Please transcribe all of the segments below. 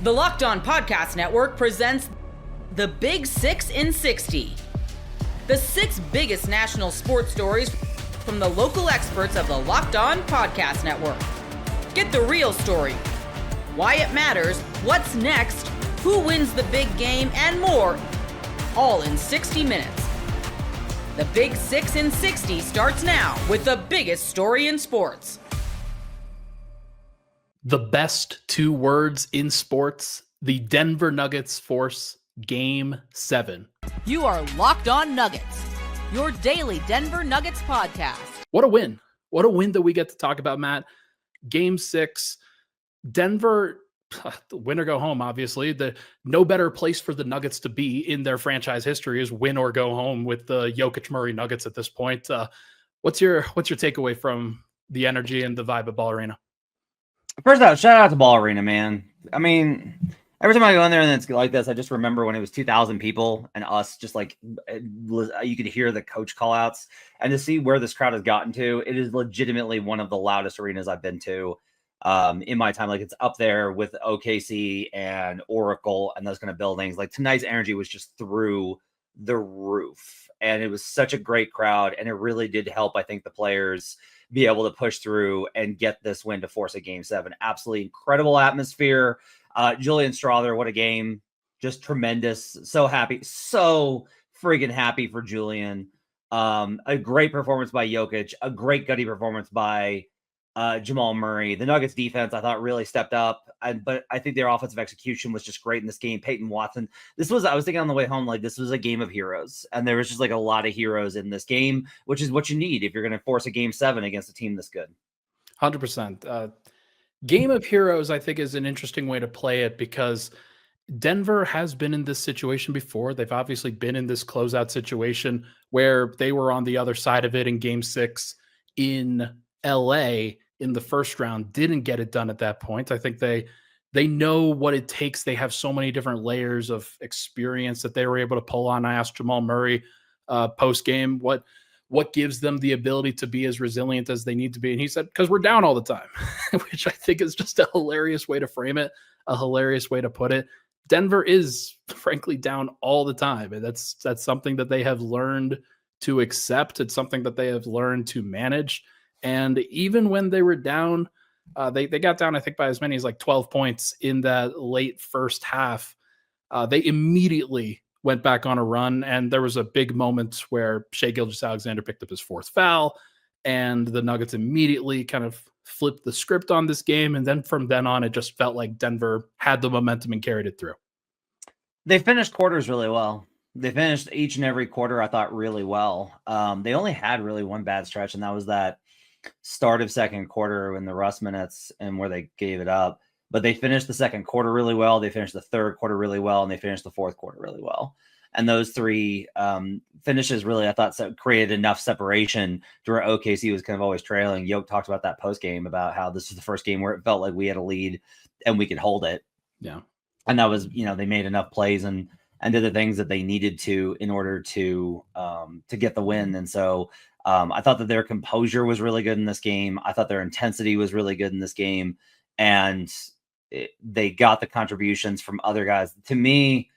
The Locked On Podcast Network presents The Big 6 in 60. The 6 biggest national sports stories from the local experts of the Locked On Podcast Network. Get the real story, why it matters, what's next, who wins the big game, and more, all in 60 minutes. The Big 6 in 60 starts now with the biggest story in sports. The best 2 words in sports, the Denver Nuggets force Game 7. You are Locked On Nuggets, your daily Denver Nuggets podcast. What a win. What a win that we get to talk about, Matt. Game 6, Denver, win or go home, obviously. No better place for the Nuggets to be in their franchise history is win or go home with the Jokic-Murray Nuggets at this point. What's your takeaway from the energy and the vibe at Ball Arena? First out, shout out to Ball Arena, man. I mean, every time I go in there and it's like this, I just remember when it was 2,000 people and us just like, you could hear the coach call outs, and to see where this crowd has gotten to, it is legitimately one of the loudest arenas I've been to in my time. Like, it's up there with OKC and Oracle and those kind of buildings. Like, tonight's energy was just through the roof, and it was such a great crowd, and it really did help, I think, the players be able to push through and get this win to force a Game 7. Absolutely incredible atmosphere. Julian Strawther, what a game. Just tremendous. So happy. So friggin' happy for Julian. A great performance by Jokic. A great gutty performance by Jamal Murray. The Nuggets defense, I thought, really stepped up. But I think their offensive execution was just great in this game. Peyton Watson. I was thinking on the way home, like, this was a game of heroes. And there was just like a lot of heroes in this game, which is what you need if you're going to force a Game 7 against a team this good. 100%. Game of heroes, I think, is an interesting way to play it because Denver has been in this situation before. They've obviously been in this closeout situation where they were on the other side of it in Game 6 in LA in the first round, didn't get it done at that point. I think they know what it takes. They have so many different layers of experience that they were able to pull on. I asked Jamal Murray post-game what gives them the ability to be as resilient as they need to be. And he said, because we're down all the time, which I think is just a hilarious way to frame it, a hilarious way to put it. Denver is frankly down all the time. And that's something that they have learned to accept. It's something that they have learned to manage. And even when they were down, they got down, I think, by as many as like 12 points in that late first half. They immediately went back on a run, and there was a big moment where Shai Gilgeous-Alexander picked up his 4th foul, and the Nuggets immediately kind of flipped the script on this game. And then from then on, it just felt like Denver had the momentum and carried it through. They finished quarters really well. They finished each and every quarter, I thought, really well. They only had really one bad stretch, and that was that start of second quarter in the rust minutes and where they gave it up. But they finished the second quarter really well. They finished the third quarter really well, and they finished the fourth quarter really well. And those 3 finishes really, I thought, created enough separation to where OKC was kind of always trailing. Yoke talked about that post game about how this was the first game where it felt like we had a lead and we could hold it. Yeah. And that was, they made enough plays and did the things that they needed to in order to get the win. And so I thought that their composure was really good in this game. I thought their intensity was really good in this game. And they got the contributions from other guys. To me,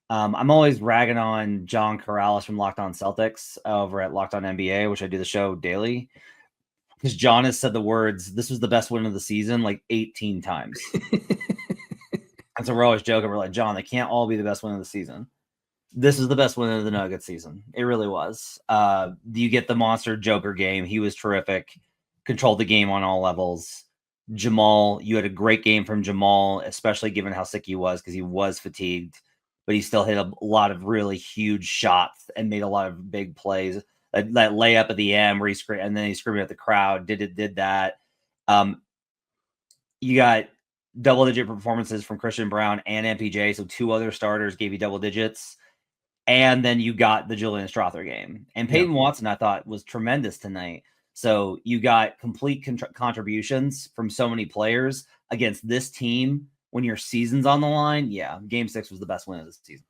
I'm always ragging on John Corrales from Locked On Celtics over at Locked On NBA, which I do the show daily. Because John has said the words, "This was the best win of the season," like 18 times. And so we're always joking. We're like, John, they can't all be the best win of the season. This is the best win of the Nuggets season. It really was. You get the monster Joker game. He was terrific. Controlled the game on all levels. Jamal, you had a great game from Jamal, especially given how sick he was because he was fatigued. But he still hit a lot of really huge shots and made a lot of big plays. That layup at the end where he screamed, and then he screamed at the crowd. Did that. You got double-digit performances from Christian Brown and MPJ, so 2 other starters gave you double digits. And then you got the Julian Strawther game. And Peyton Watson, I thought, was tremendous tonight. So you got complete contributions from so many players against this team when your season's on the line. Yeah, Game 6 was the best win of the season.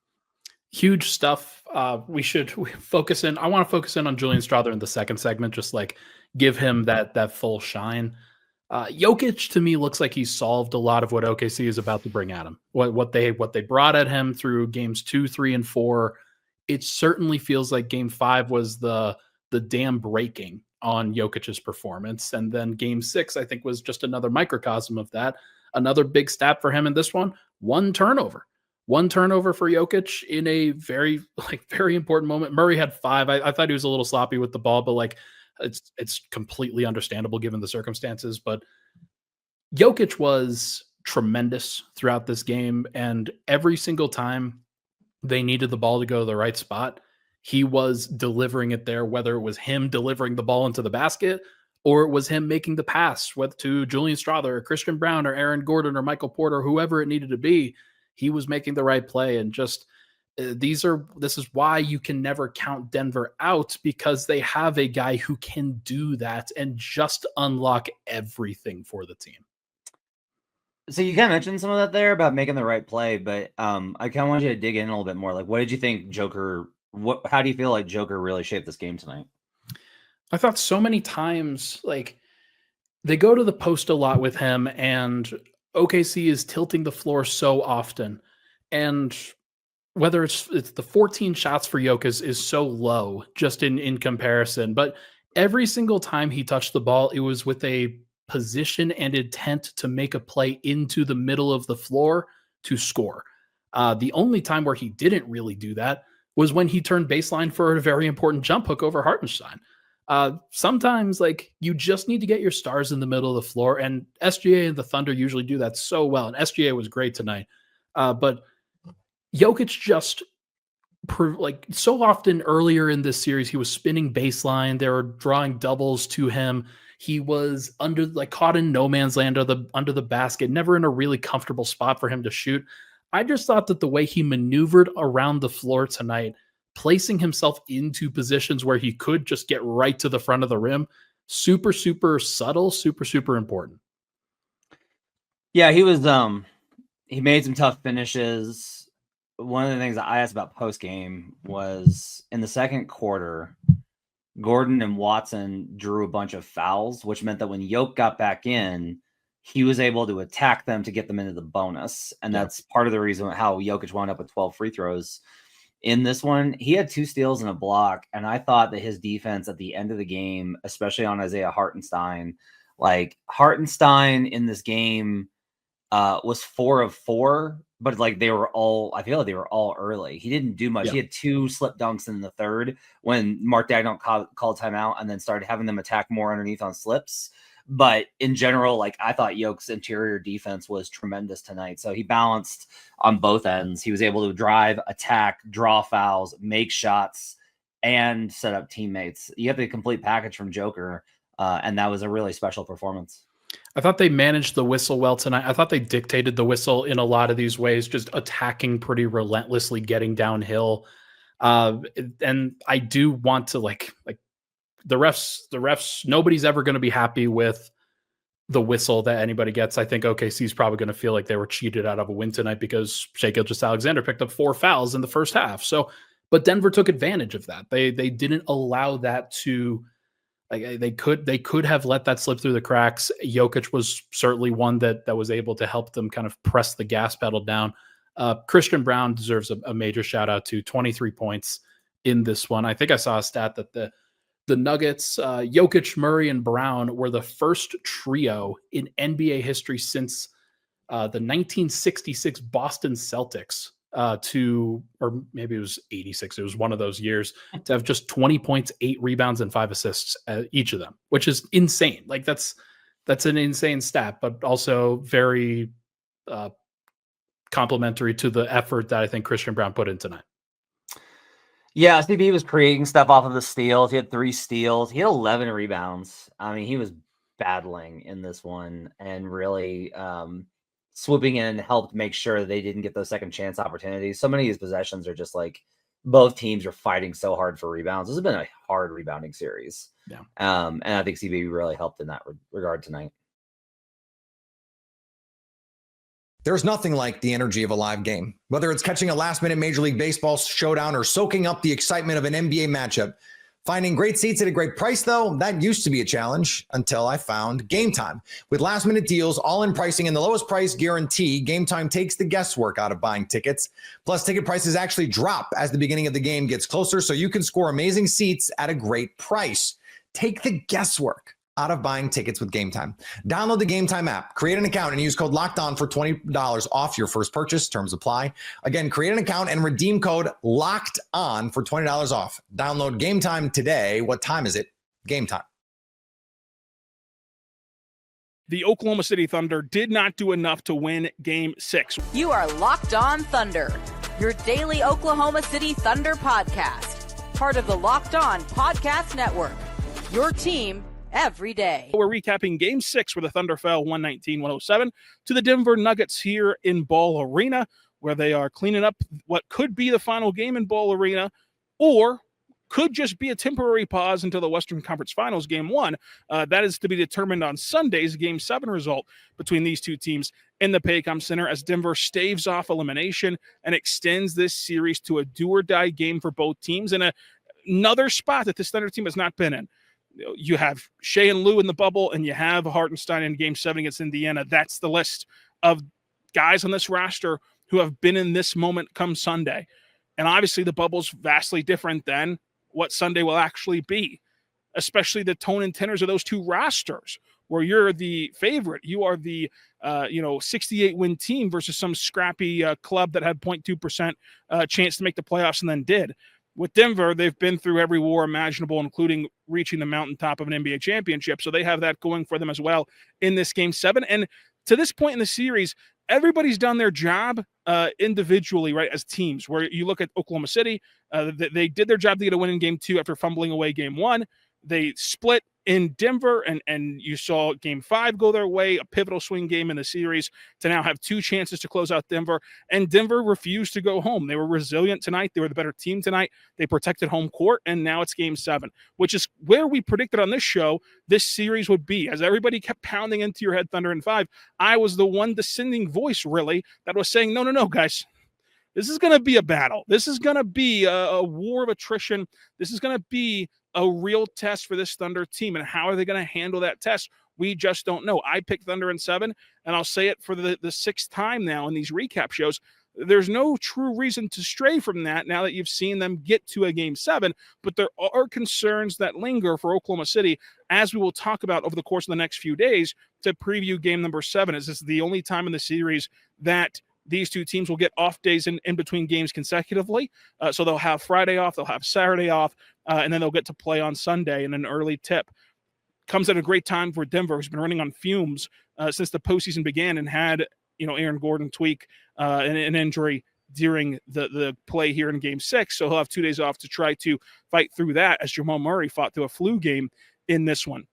Huge stuff. We focus in. I want to focus in on Julian Strawther in the second segment, just like give him that full shine. Jokic to me looks like he's solved a lot of what OKC is about to bring at him. What they brought at him through games 2, 3, and 4. It certainly feels like game 5 was the dam breaking on Jokic's performance. And then game 6, I think, was just another microcosm of that. Another big stat for him in this one, one turnover for Jokic in a very important moment. Murray had 5. I thought he was a little sloppy with the ball, but it's completely understandable given the circumstances. But Jokic was tremendous throughout this game. And every single time they needed the ball to go to the right spot, he was delivering it there, whether it was him delivering the ball into the basket or it was him making the pass, whether to Julian Strawther or Christian Brown or Aaron Gordon or Michael Porter, whoever it needed to be, he was making the right play. And just this is why you can never count Denver out, because they have a guy who can do that and just unlock everything for the team. So you kind of mentioned some of that there about making the right play, but I kind of want you to dig in a little bit more. Like, what did you think Joker? How do you feel like Joker really shaped this game tonight? I thought so many times, they go to the post a lot with him, and OKC is tilting the floor so often. And whether it's the 14 shots for Jokic is so low just in comparison, but every single time he touched the ball, it was with a position and intent to make a play into the middle of the floor to score. The only time where he didn't really do that was when he turned baseline for a very important jump hook over Hartenstein. Sometimes you just need to get your stars in the middle of the floor, and SGA and the Thunder usually do that so well. And SGA was great tonight. But Jokic just so often earlier in this series, he was spinning baseline. They were drawing doubles to him. He was caught in no man's land under the basket, never in a really comfortable spot for him to shoot. I just thought that the way he maneuvered around the floor tonight, placing himself into positions where he could just get right to the front of the rim, super, super subtle, super, super important. Yeah, he was, he made some tough finishes. One of the things that I asked about post game was in the second quarter, Gordon and Watson drew a bunch of fouls, which meant that when Yoke got back in, he was able to attack them to get them into the bonus. And that's part of the reason how Jokic wound up with 12 free throws. In this one, he had 2 steals and a block, and I thought that his defense at the end of the game, especially on Isaiah Hartenstein, Hartenstein in this game was 4 of 4, but I feel like they were all early. He didn't do much. Yeah. He had 2 slip dunks in the third when Mark Daigneault called timeout and then started having them attack more underneath on slips. But in general, I thought Yoke's interior defense was tremendous tonight. So he balanced on both ends. He was able to drive, attack, draw fouls, make shots, and set up teammates. You have the complete package from Joker, and that was a really special performance. I thought they managed the whistle well tonight. I thought they dictated the whistle in a lot of these ways, just attacking pretty relentlessly, getting downhill. And I do want to the refs, nobody's ever going to be happy with the whistle that anybody gets. I think OKC is probably going to feel like they were cheated out of a win tonight because Shai Gilgeous-Alexander picked up 4 fouls in the first half. But Denver took advantage of that. They didn't allow that to, they could have let that slip through the cracks. Jokic was certainly one that was able to help them kind of press the gas pedal down. Christian Brown deserves a major shout out to 23 points in this one. I think I saw a stat that the Nuggets, Jokic, Murray, and Brown were the first trio in NBA history since the 1966 Boston Celtics or maybe it was 86. It was one of those years to have just 20 points, 8 rebounds, and 5 assists each of them, which is insane. That's an insane stat, but also very complimentary to the effort that I think Christian Brown put in tonight. Yeah, CB was creating stuff off of the steals. He had 3 steals. He had 11 rebounds. I mean, he was battling in this one and really swooping in and helped make sure that they didn't get those second chance opportunities. So many of these possessions are just both teams are fighting so hard for rebounds. This has been a hard rebounding series. Yeah. And I think CB really helped in that regard tonight. There's nothing like the energy of a live game. Whether it's catching a last-minute Major League Baseball showdown or soaking up the excitement of an NBA matchup, Finding great seats at a great price, though, that used to be a challenge until I found Gametime. With last-minute deals, all-in pricing, and the lowest price guarantee, Gametime takes the guesswork out of buying tickets. Plus, ticket prices actually drop as the beginning of the game gets closer, so you can score amazing seats at a great price. Take the guesswork out of buying tickets with Gametime. Download the Gametime app, create an account, and use code LOCKEDON for $20 off your first purchase. Terms apply. Again, create an account and redeem code LOCKEDON for $20 off. Download Gametime today. What time is it? Gametime. The Oklahoma City Thunder did not do enough to win Game 6. You are Locked On Thunder, your daily Oklahoma City Thunder podcast. Part of the Locked On Podcast Network, your team every day. We're recapping Game 6 where the Thunder fell 119-107 to the Denver Nuggets here in Ball Arena, where they are cleaning up what could be the final game in Ball Arena, or could just be a temporary pause until the Western Conference Finals Game 1. That is to be determined on Sunday's Game 7 result between these two teams in the Paycom Center as Denver staves off elimination and extends this series to a do-or-die game for both teams in another spot that this Thunder team has not been in. You have Shea and Lou in the bubble, and you have Hartenstein in Game 7 against Indiana. That's the list of guys on this roster who have been in this moment come Sunday. And obviously the bubble's vastly different than what Sunday will actually be, especially the tone and tenors of those two rosters, where you're the favorite. You are the 68-win team versus some scrappy club that had 0.2% chance to make the playoffs and then did. With Denver, they've been through every war imaginable, including reaching the mountaintop of an NBA championship. So they have that going for them as well in this Game 7. And to this point in the series, everybody's done their job individually, right, as teams, where you look at Oklahoma City. They did their job to get a win in Game 2 after fumbling away Game 1. They split in Denver, and you saw Game 5 go their way, a pivotal swing game in the series to now have two chances to close out Denver. And Denver refused to go home. They were resilient tonight. They were the better team tonight. They protected home court, and now it's Game 7, which is where we predicted on this show this series would be. As everybody kept pounding into your head, Thunder in 5, I was the one dissenting voice, really, that was saying, no, guys. This is going to be a battle. This is going to be a war of attrition. This is going to be a real test for this Thunder team. And how are they going to handle that test? We just don't know. I picked Thunder in 7, and I'll say it for the sixth time now in these recap shows. There's no true reason to stray from that now that you've seen them get to a Game 7, but there are concerns that linger for Oklahoma City, as we will talk about over the course of the next few days to preview game number 7. As this is the only time in the series that these two teams will get off days in between games consecutively. So they'll have Friday off, they'll have Saturday off, and then they'll get to play on Sunday in an early tip. Comes at a great time for Denver, who's been running on fumes since the postseason began and had, Aaron Gordon tweak an injury during the play here in Game 6. So he'll have 2 days off to try to fight through that as Jamal Murray fought through a flu game in this one.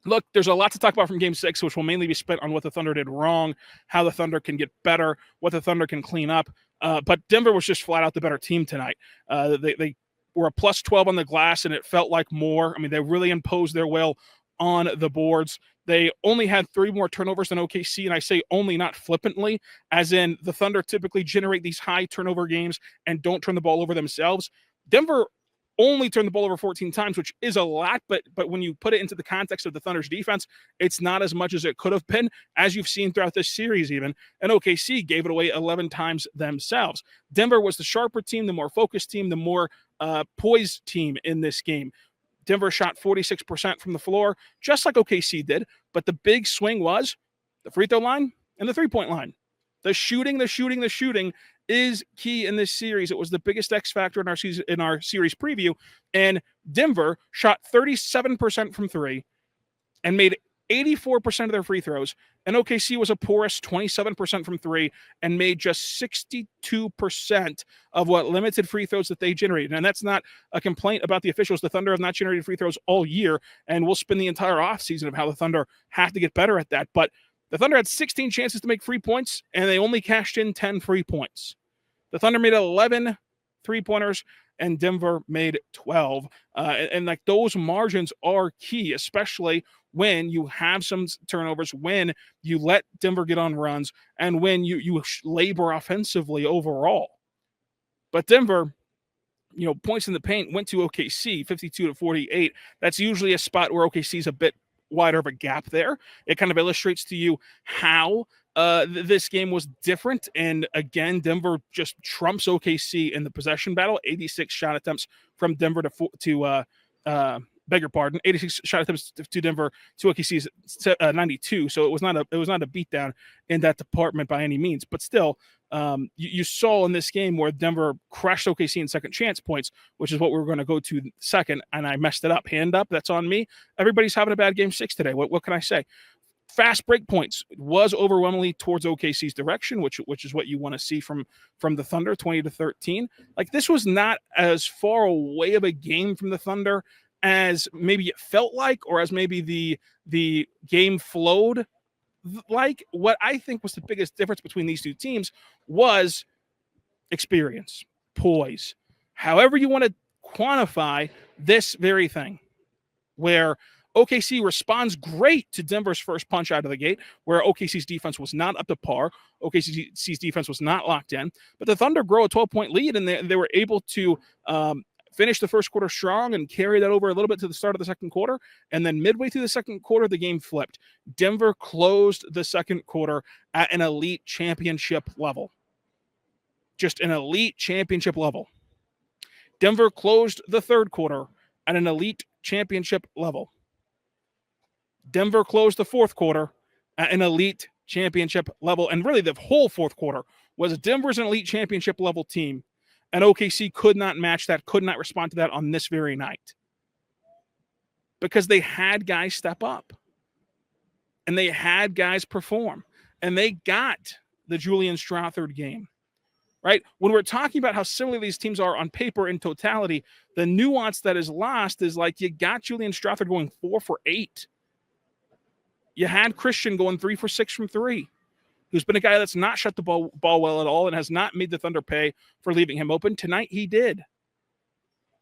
Look, there's a lot to talk about from Game 6, which will mainly be spent on what the Thunder did wrong, how the Thunder can get better, what the Thunder can clean up. But Denver was just flat out the better team tonight. They were a plus 12 on the glass, and it felt like more. I mean, they really imposed their will on the boards. They only had 3 more turnovers than OKC, and I say only, not flippantly, as in the Thunder typically generate these high turnover games and don't turn the ball over themselves. Denver only turned the ball over 14 times, which is a lot, but when you put it into the context of the Thunder's defense, it's not as much as it could have been, as you've seen throughout this series even, and OKC gave it away 11 times themselves. Denver was the sharper team, the more focused team, the more poised team in this game. Denver shot 46% from the floor, just like OKC did, but the big swing was the free throw line and the three-point line. The shooting is key in this series. It was the biggest X factor in our series preview, and Denver shot 37% from 3 and made 84% of their free throws, and OKC was a porous 27% from 3 and made just 62% of what limited free throws that they generated. And that's not a complaint about the officials. The Thunder have not generated free throws all year, and we'll spend the entire offseason of how the Thunder have to get better at that. But the Thunder had 16 chances to make free points, and they only cashed in 10 free points. The Thunder made 11 three-pointers, and Denver made 12. And like those margins are key, especially when you have some turnovers, when you let Denver get on runs, and when you labor offensively overall. But Denver points in the paint went to OKC, 52-48. That's usually a spot where OKC is a bit wider of a gap there. It kind of illustrates to you how this game was different. And again, Denver just trumps OKC in the possession battle. 86 shot attempts from Denver to 86 shot attempts to Denver to OKC's 92. So it was not a beatdown in that department by any means. But still, you saw in this game where Denver crushed OKC in second chance points, which is what we were going to go to second, and I messed it up. Hand up, that's on me. Everybody's having a bad game 6 today. What can I say? Fast break points was overwhelmingly towards OKC's direction, which is what you want to see from the Thunder, 20-13. Like, this was not as far away of a game from the Thunder as maybe it felt like, or as maybe the game flowed like. What I think was the biggest difference between these two teams was experience, poise, however you want to quantify this very thing, where OKC responds great to Denver's first punch out of the gate, where OKC's defense was not up to par. OKC's defense was not locked in, but the Thunder grow a 12-point lead, and they were able to finish the first quarter strong and carry that over a little bit to the start of the second quarter. And then midway through the second quarter, the game flipped. Denver closed the second quarter at an elite championship level. Just an elite championship level. Denver closed the third quarter at an elite championship level. Denver closed the fourth quarter at an elite championship level. And really the whole fourth quarter was Denver's an elite championship level team. And OKC could not match that, could not respond to that on this very night. Because they had guys step up. And they had guys perform. And they got the Julian Strouthard game. Right? When we're talking about how similar these teams are on paper in totality, the nuance that is lost is like you got Julian Strouthard going 4 for 8. You had Christian going 3 for 6 from 3. Who's been a guy that's not shut the ball well at all and has not made the Thunder pay for leaving him open. Tonight, he did.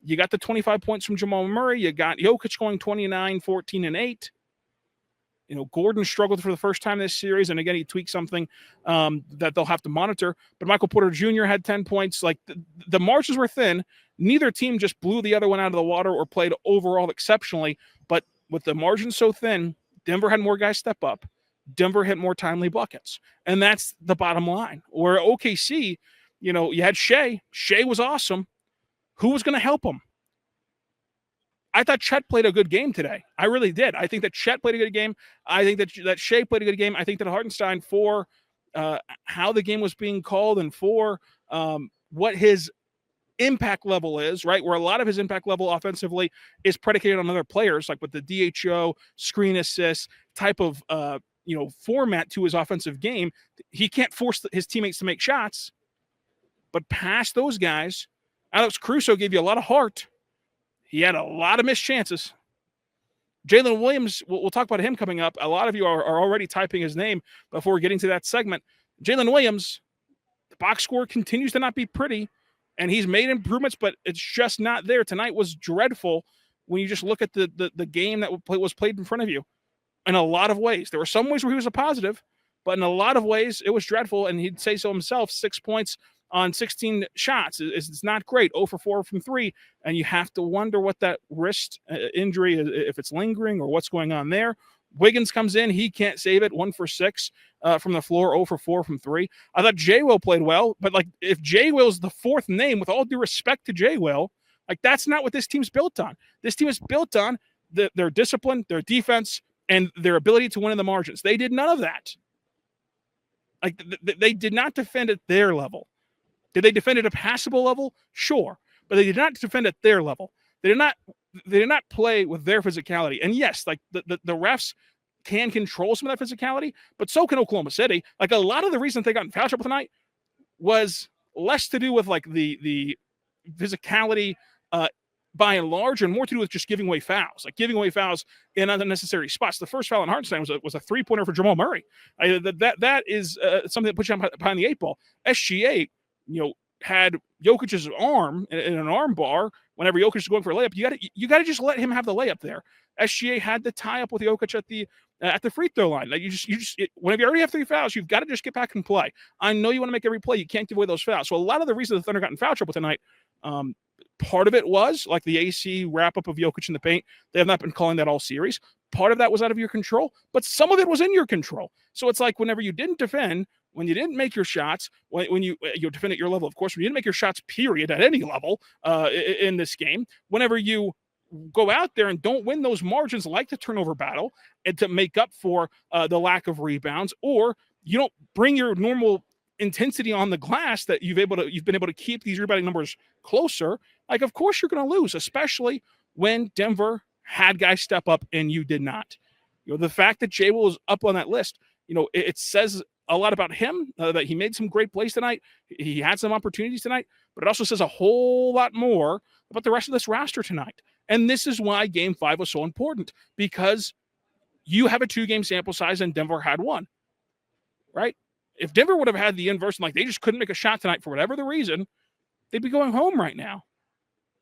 You got the 25 points from Jamal Murray. You got Jokic going 29, 14, and 8. Gordon struggled for the first time this series, and again, he tweaked something that they'll have to monitor. But Michael Porter Jr. had 10 points. Like, the margins were thin. Neither team just blew the other one out of the water or played overall exceptionally. But with the margins so thin, Denver had more guys step up. Denver hit more timely buckets. And that's the bottom line. Where OKC, you had Shea. Shea was awesome. Who was going to help him? I thought Chet played a good game today. I really did. I think that Chet played a good game. I think that Shea played a good game. I think that Hartenstein, for how the game was being called and for what his impact level is, right, where a lot of his impact level offensively is predicated on other players, like with the DHO, screen assist type of format to his offensive game. He can't force his teammates to make shots, but past those guys, Alex Caruso gave you a lot of heart. He had a lot of missed chances. Jalen Williams, we'll talk about him coming up. A lot of you are already typing his name before getting to that segment. Jalen Williams, the box score continues to not be pretty, and he's made improvements, but it's just not there. Tonight was dreadful when you just look at the game that was played in front of you. In a lot of ways. There were some ways where he was a positive, but in a lot of ways, it was dreadful, and he'd say so himself. 6 points on 16 shots. It's not great. 0 for 4 from 3, and you have to wonder what that wrist injury, if it's lingering or what's going on there. Wiggins comes in. He can't save it. 1 for 6 from the floor, 0 for 4 from 3. I thought J. Will played well, but like, if J. Will's the fourth name, with all due respect to J. Will, like, that's not what this team's built on. This team is built on their discipline, their defense, and their ability to win in the margins. They did none of that. Like, they did not defend at their level. Did they defend at a passable level? Sure. But they did not defend at their level. They did not play with their physicality. And yes, like, the refs can control some of that physicality, but so can Oklahoma City. Like, a lot of the reason they got in foul trouble tonight was less to do with like the physicality by and large, and more to do with just giving away fouls, like giving away fouls in unnecessary spots. The first foul on Hartenstein was a 3-pointer for Jamal Murray. That is something that puts you behind the 8 ball. SGA, had Jokic's arm in an arm bar whenever Jokic is going for a layup. You got to just let him have the layup there. SGA had the tie up with Jokic at the free throw line. Like, whenever you already have 3 fouls, you've got to just get back and play. I know you want to make every play. You can't give away those fouls. So a lot of the reason the Thunder got in foul trouble tonight, Part of it was like the AC wrap-up of Jokic in the paint. They have not been calling that all series. Part of that was out of your control, but some of it was in your control. So it's like whenever you didn't defend, when you didn't make your shots, when you defend at your level, of course, when you didn't make your shots, period, at any level in this game, whenever you go out there and don't win those margins like the turnover battle and to make up for the lack of rebounds, or you don't bring your normal intensity on the glass that you've been able to keep these rebounding numbers closer, like of course you're going to lose, especially when Denver had guys step up and you did not. The fact that Jay Will is up on that list, it says a lot about him, that he made some great plays tonight. He had some opportunities tonight, but it also says a whole lot more about the rest of this roster tonight. And this is why Game 5 was so important, because you have a 2-game sample size and Denver had 1, right? If Denver would have had the inverse, and like they just couldn't make a shot tonight for whatever the reason, they'd be going home right now.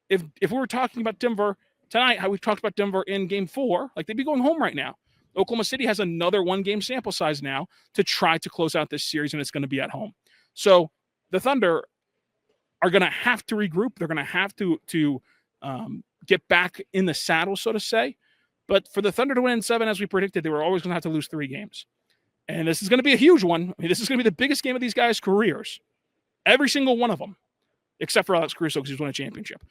If we were talking about Denver tonight, how we talked about Denver in Game 4, like they'd be going home right now. Oklahoma City has another 1-game sample size now to try to close out this series, and it's going to be at home. So the Thunder are going to have to regroup. They're going to have to get back in the saddle, so to say. But for the Thunder to win in 7, as we predicted, they were always going to have to lose 3 games. And this is going to be a huge one. I mean, this is going to be the biggest game of these guys' careers. Every single one of them, except for Alex Caruso because he's won a championship.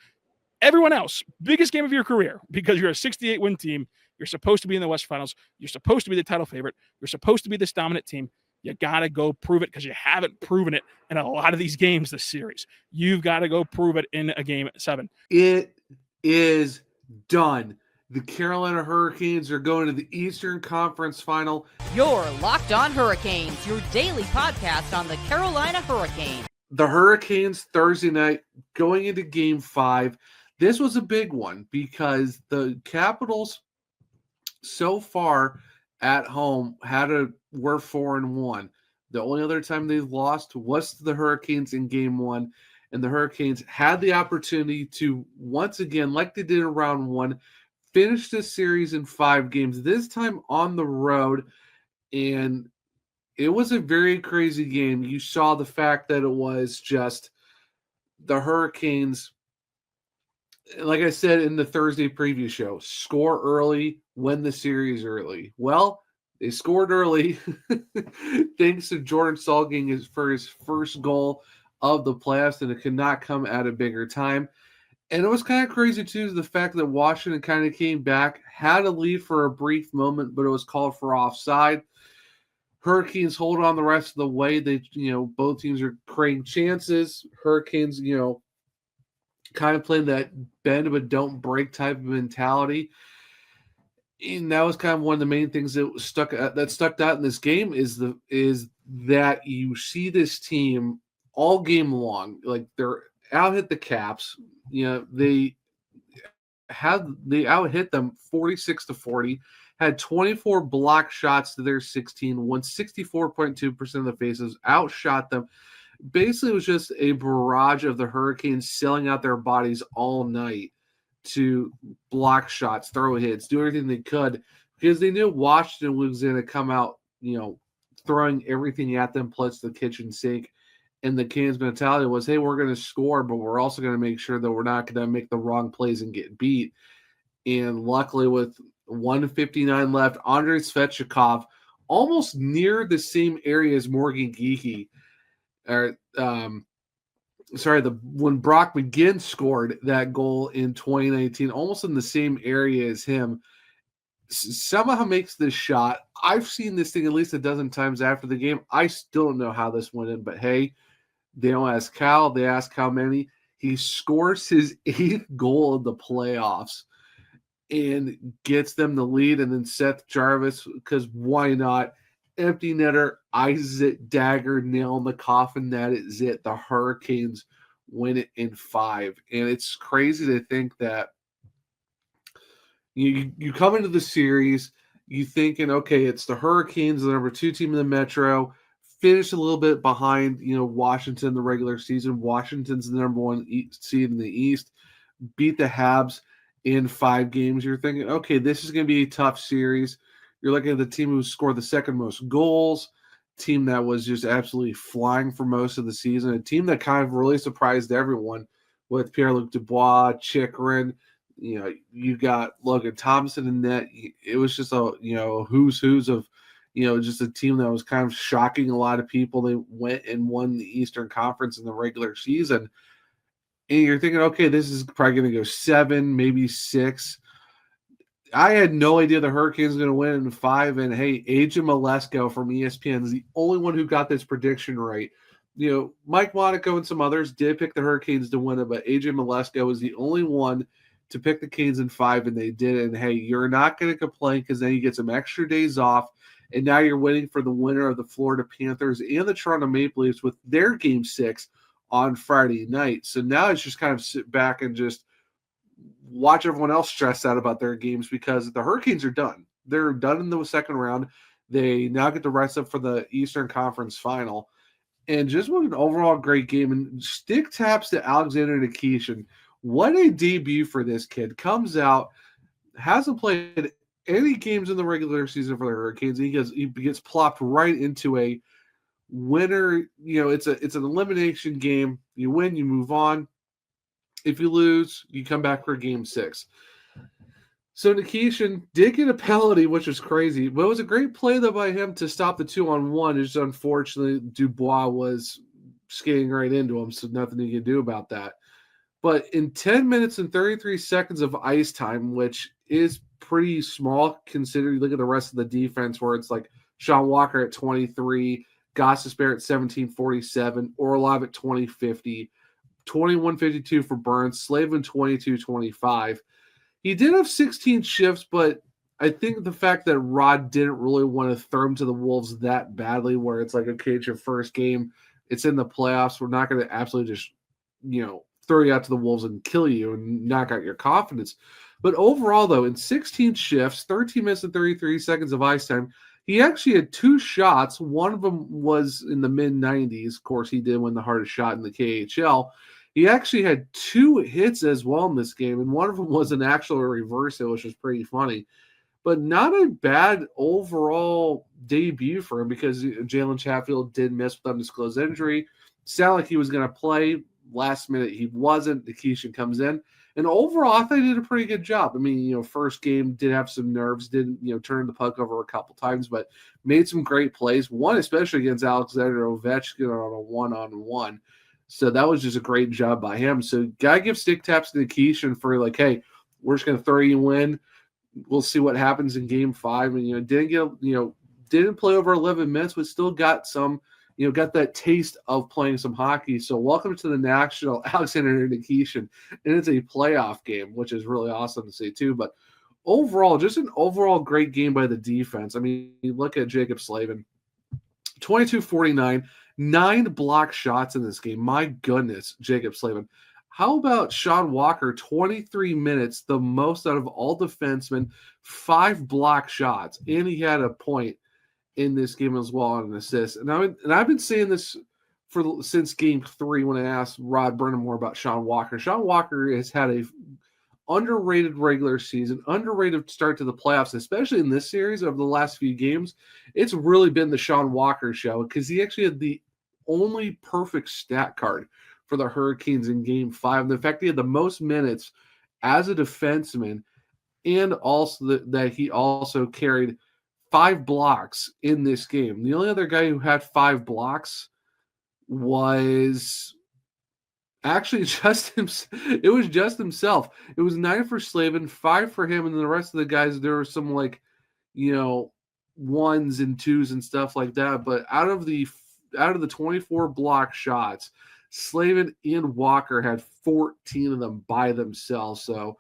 Everyone else, biggest game of your career, because you're a 68-win team. You're supposed to be in the West Finals. You're supposed to be the title favorite. You're supposed to be this dominant team. You got to go prove it, because you haven't proven it in a lot of these games this series. You've got to go prove it in a Game 7. It is done. The Carolina Hurricanes are going to the Eastern Conference Final. Your Locked On Hurricanes, your daily podcast on the Carolina Hurricanes. The Hurricanes Thursday night going into Game 5. This was a big one because the Capitals so far at home were 4-1. The only other time they've lost was to the Hurricanes in Game 1. And the Hurricanes had the opportunity to, once again, like they did in round 1, finish this series in 5 games, this time on the road. And it was a very crazy game. You saw the fact that it was just the Hurricanes, like I said in the Thursday preview show, score early, win the series early. Well, they scored early thanks to Jordan Saul for his first goal of the playoffs, and it could not come at a bigger time. And it was kind of crazy, too, the fact that Washington kind of came back, had a lead for a brief moment, but it was called for offside. Hurricanes hold on the rest of the way. They, both teams are creating chances. Hurricanes, kind of playing that bend but don't break type of mentality. And that was kind of one of the main things that stuck out in this game is that you see this team all game long, like they're out hit the Caps. They out hit them 46-40, had 24 block shots to their 16, won 64.2% of the faces, outshot them. Basically, it was just a barrage of the Hurricanes selling out their bodies all night to block shots, throw hits, do everything they could, because they knew Washington was going to come out, throwing everything at them plus the kitchen sink. And the Canes' mentality was, hey, we're going to score, but we're also going to make sure that we're not going to make the wrong plays and get beat. And luckily, with 1:59 left, Andrei Svechnikov, almost near the same area as Morgan Geekie, when Brock McGinn scored that goal in 2019, almost in the same area as him, somehow makes this shot. I've seen this thing at least a dozen times after the game. I still don't know how this went in, but hey, they don't ask how, they ask how many. He scores his 8th goal of the playoffs and gets them the lead. And then Seth Jarvis, because why not? Empty netter, eyes it, dagger, nail in the coffin. That is it. The Hurricanes win it in 5. And it's crazy to think that you come into the series, you thinking, okay, it's the Hurricanes, the number 2 team in the Metro, finished a little bit behind, Washington in the regular season. Washington's the number 1 seed in the East, beat the Habs in 5 games. You're thinking, okay, this is going to be a tough series. You're looking at the team who scored the second most goals, team that was just absolutely flying for most of the season, a team that kind of really surprised everyone with Pierre-Luc Dubois, Chikrin. You got Logan Thompson in net. It was just a who's of just a team that was kind of shocking a lot of people. They went and won the Eastern Conference in the regular season. And you're thinking, okay, this is probably going to go 7, maybe 6. I had no idea the Hurricanes were going to win in 5. And hey, AJ Malesko from ESPN is the only one who got this prediction right. Mike Monaco and some others did pick the Hurricanes to win it, but AJ Malesko was the only one to pick the Canes in 5, and they did. And hey, you're not going to complain because then you get some extra days off. And now you're waiting for the winner of the Florida Panthers and the Toronto Maple Leafs with their Game 6 on Friday night. So now it's just kind of sit back and just watch everyone else stress out about their games because the Hurricanes are done. They're done in the second round. They now get to rest up for the Eastern Conference Final. And just what an overall great game. And stick taps to Alexander Nikishin. What a debut for this kid. Comes out, hasn't played any games in the regular season for the Hurricanes. He gets plopped right into a winner. It's an elimination game. You win, you move on. If you lose, you come back for Game 6. So Nikishin did get a penalty, which was crazy, but it was a great play though by him to stop the 2-on-1. It's just unfortunately Dubois was skating right into him, so nothing you can do about that. But in 10 minutes and 33 seconds of ice time, which is pretty small considering you look at the rest of the defense where it's like Sean Walker at 23, Gostisbehere at 17:47, Orlov at 20:50, 21:52 for Burns, Slavin 22:25. He did have 16 shifts, but I think the fact that Rod didn't really want to throw him to the Wolves that badly, where it's like, okay, it's your first game, it's in the playoffs, we're not going to absolutely just, throw you out to the Wolves and kill you and knock out your confidence. But overall, though, in 16 shifts, 13 minutes and 33 seconds of ice time, he actually had 2 shots. One of them was in the mid-90s. Of course, he did win the hardest shot in the KHL. He actually had 2 hits as well in this game, and one of them was an actual reverse hit, which was pretty funny. But not a bad overall debut for him because Jalen Chatfield did miss with undisclosed injury. Sounded like he was going to play. Last minute, he wasn't. Nikishin comes in. And overall, I thought he did a pretty good job. I mean, first game did have some nerves, didn't, turn the puck over a couple times, but made some great plays. One, especially against Alexander Ovechkin on a one-on-one. So that was just a great job by him. So gotta give stick taps to Nikishin for like, hey, we're just going to throw you in. We'll see what happens in Game 5. And, didn't play over 11 minutes, but still got some, got that taste of playing some hockey. So welcome to the National, Alexander Nikishin. And it's a playoff game, which is really awesome to see too. But overall, just an overall great game by the defense. I mean, you look at Jacob Slavin, 22-49, 9 block shots in this game. My goodness, Jacob Slavin. How about Sean Walker, 23 minutes, the most out of all defensemen, 5 block shots, and he had a point in this game as well on an assist. And I've been saying this since Game 3 when I asked Rod Brennamore about Sean Walker. Sean Walker has had a underrated regular season, underrated start to the playoffs, especially in this series over the last few games. It's really been the Sean Walker show because he actually had the only perfect stat card for the Hurricanes in Game 5. And the fact he had the most minutes as a defenseman, and also that he also carried 5 blocks in this game. The only other guy who had 5 blocks was actually it was just himself. It was 9 for Slavin, 5 for him, and then the rest of the guys, there were some 1s and 2s and stuff like that. But out of the 24 block shots, Slavin and Walker had 14 of them by themselves. So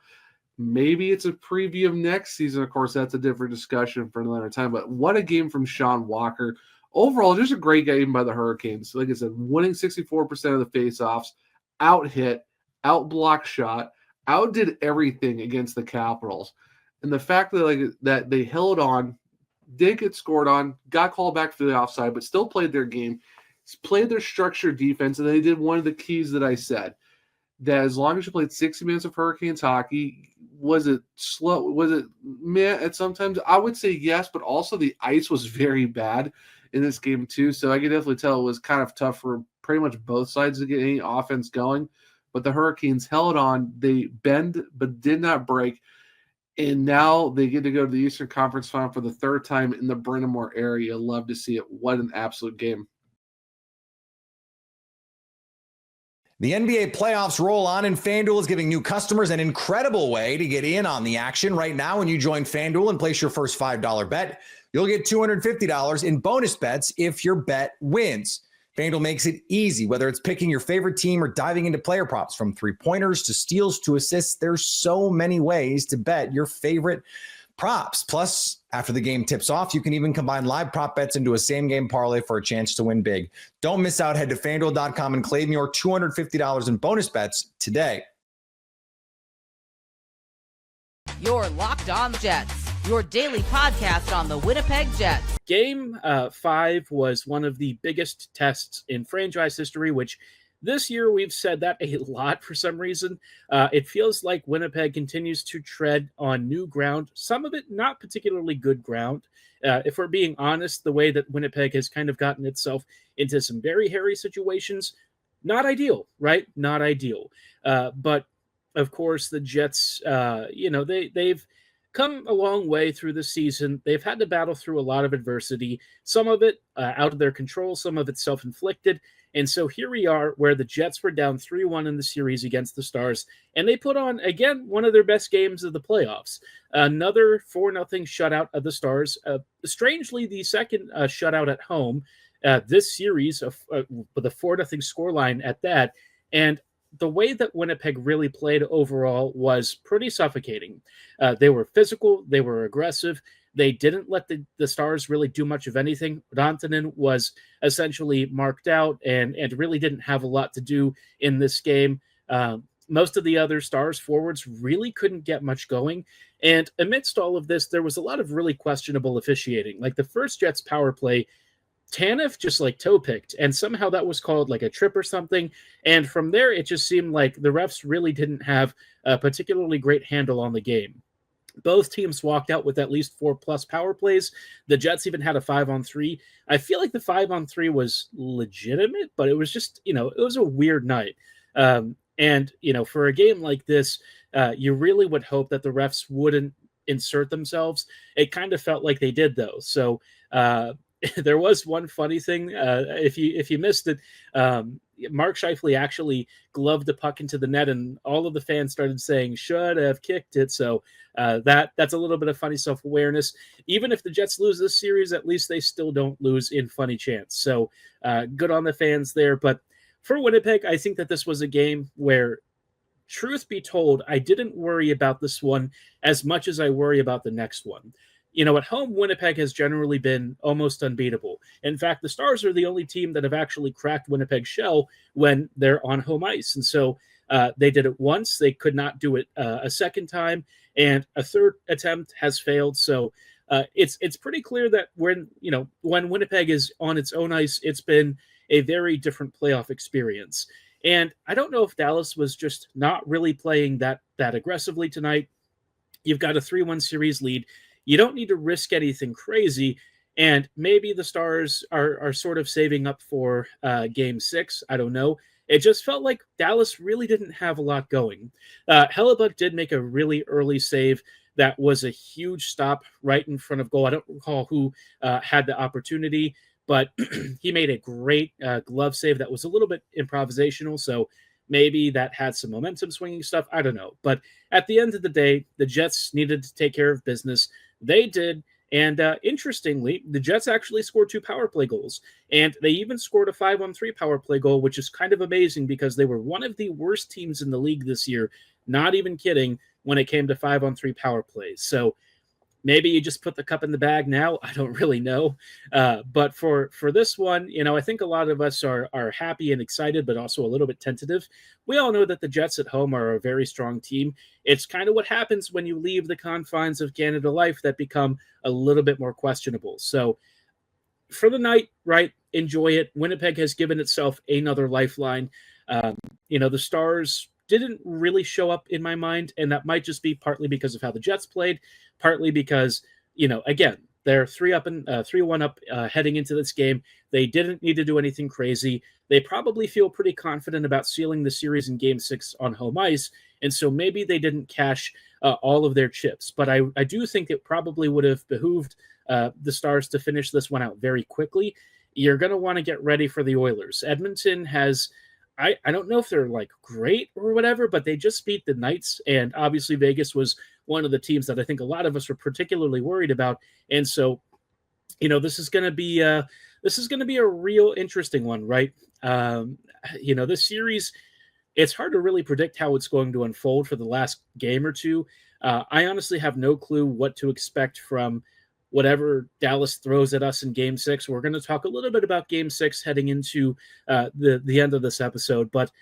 maybe it's a preview of next season. Of course, that's a different discussion for another time. But what a game from Sean Walker. Overall, just a great game by the Hurricanes. Like I said, winning 64% of the faceoffs, out-hit, out-block shot, outdid everything against the Capitals. And the fact that they held on, did get scored on, got called back for the offside, but still played their game, played their structured defense, and they did one of the keys that I said, that as long as you played 60 minutes of Hurricanes hockey, was it slow? Was it meh at sometimes? I would say yes, but also the ice was very bad in this game too. So I could definitely tell it was kind of tough for pretty much both sides to get any offense going. but the Hurricanes held on. They bend but did not break. And now they get to go to the Eastern Conference Final for the third time in the Bryn Mawr area. Love to see it. What an absolute game. The NBA playoffs roll on, and FanDuel is giving new customers an incredible way to get in on the action. Right now, when you join FanDuel and place your first $5 bet, you'll get $250 in bonus bets if your bet wins. FanDuel makes it easy, whether it's picking your favorite team or diving into player props, from three-pointers to steals to assists. There's so many ways to bet your favorite props. Plus, after the game tips off, you can even combine live prop bets into a same-game parlay for a chance to win big. Don't miss out. Head to FanDuel.com and claim your $250 in bonus bets today. Your Locked On Jets, your daily podcast on the Winnipeg Jets. Game 5 was one of the biggest tests in franchise history, which this year we've said that a lot for some reason. It feels like Winnipeg continues to tread on new ground, some of it not particularly good ground. If we're being honest, the way that Winnipeg has kind of gotten itself into some very hairy situations, not ideal, right? Not ideal. But of course, the Jets, they've come a long way through the season. They've had to battle through a lot of adversity, some of it out of their control, some of it self-inflicted. And so here we are, where the Jets were down 3-1 in the series against the Stars, and they put on, again, one of their best games of the playoffs. Another 4-0 shutout of the Stars. Strangely, the second shutout at home this series, with a 4-0 scoreline at that. And the way that Winnipeg really played overall was pretty suffocating. They were physical. They were aggressive. They didn't let the Stars really do much of anything. Rantanen was essentially marked out and really didn't have a lot to do in this game. Most of the other Stars forwards really couldn't get much going. And amidst all of this, there was a lot of really questionable officiating. Like the first Jets power play, Tanev just like toe picked, and somehow that was called like a trip or something. And from there, it just seemed like the refs really didn't have a particularly great handle on the game. Both teams walked out with at least 4+ power plays. The Jets even had a 5-on-3. I feel like the 5-on-3 was legitimate, but it was just, it was a weird night. And for a game like this, you really would hope that the refs wouldn't insert themselves. It kind of felt like they did, though. So there was one funny thing. If you missed it, Mark Scheifele actually gloved the puck into the net, and all of the fans started saying, "Should have kicked it." So that's a little bit of funny self-awareness. Even if the Jets lose this series, at least they still don't lose in funny chance. So good on the fans there. But for Winnipeg, I think that this was a game where, truth be told, I didn't worry about this one as much as I worry about the next one. At home, Winnipeg has generally been almost unbeatable. In fact, the Stars are the only team that have actually cracked Winnipeg's shell when they're on home ice. And so they did it once. They could not do it a second time. And a third attempt has failed. So it's pretty clear that when Winnipeg is on its own ice, it's been a very different playoff experience. And I don't know if Dallas was just not really playing that aggressively tonight. You've got a 3-1 series lead. You don't need to risk anything crazy, and maybe the Stars are sort of saving up for Game 6. I don't know. It just felt like Dallas really didn't have a lot going. Hellebuck did make a really early save that was a huge stop right in front of goal. I don't recall who had the opportunity, but he made a great glove save that was a little bit improvisational, so maybe that had some momentum swinging stuff. I don't know. But at the end of the day, the Jets needed to take care of business. They did. And interestingly, the Jets actually scored 2 power play goals. And they even scored a 5-on-3 power play goal, which is kind of amazing because they were one of the worst teams in the league this year. Not even kidding, when it came to 5-on-3 power plays. So maybe you just put the cup in the bag now. I don't really know. But for this one, I think a lot of us are happy and excited, but also a little bit tentative. We all know that the Jets at home are a very strong team. It's kind of what happens when you leave the confines of Canada life that become a little bit more questionable. So for the night, right, enjoy it. Winnipeg has given itself another lifeline. The Stars didn't really show up in my mind, and that might just be partly because of how the Jets played, partly because, again, They're 3-1 up heading into this game. They didn't need to do anything crazy. They probably feel pretty confident about sealing the series in Game 6 on home ice, and so maybe they didn't cash all of their chips. But I do think it probably would have behooved the Stars to finish this one out very quickly. You're going to want to get ready for the Oilers. Edmonton has, I don't know if they're like great or whatever, but they just beat the Knights, and obviously Vegas was one of the teams that I think a lot of us were particularly worried about. And so, this is going to be a real interesting one, right? This series, it's hard to really predict how it's going to unfold for the last game or two. I honestly have no clue what to expect from whatever Dallas throws at us in Game 6. We're going to talk a little bit about Game 6 heading into the end of this episode, but